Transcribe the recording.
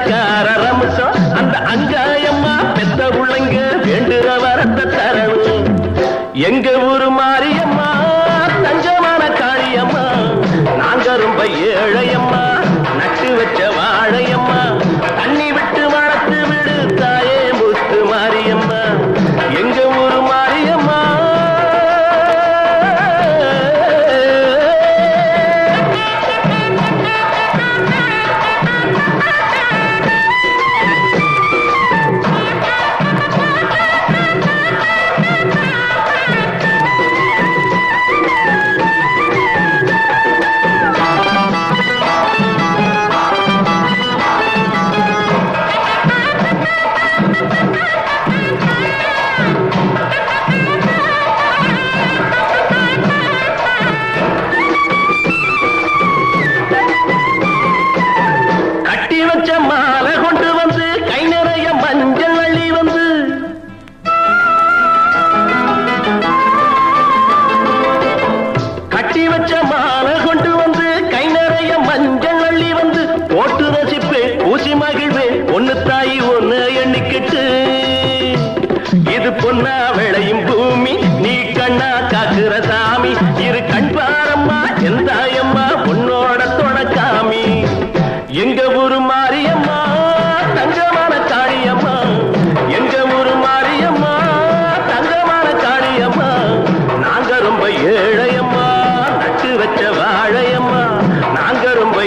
பணக்காரர் அம்சம் அந்த அங்காயம்மா பெத்த உள்ளங்க வேண்டுற வரத்தை தரணும். எங்க ஊரு மாரியம்மா தஞ்சமான காளியம்மா, நாங்க ரொம்ப ஏழையம்மா நட்டு வச்ச வாழையம்மா, தண்ணி விட்டு வளர்த்து விடு தாயே முத்து மாரியம்மா, எங்க ஊரு மாரியம்மா. மாலை கொண்டு வந்து கை நிறைய மஞ்சள் அள்ளி வந்து கட்டி வச்ச மாலை கொண்டு வந்து கை நிறைய மஞ்சள் அள்ளி வந்து போட்டு ரசிப்பேன் ஊசி மகிழ்வேன் ஒன்னு தாயி ஒன்னு எண்ணிக்கிட்டு. இது பொன்னா விளையும் பூமி நீ கண்ணா காக்குற சாமி, இரு கண் பாரம்மா என் தாயம்மா உன்னோட தொடக்காமி. எங்க ஊரு மாரியம்மா தங்கமான காளியம்மா, எங்க ஊரு மாரியம்மா தங்கமான காளியம்மா, நாங்க ரொம்ப ஏழையம்மா நட்டு வச்ச வாழையம்மா, நாங்க ரொம்ப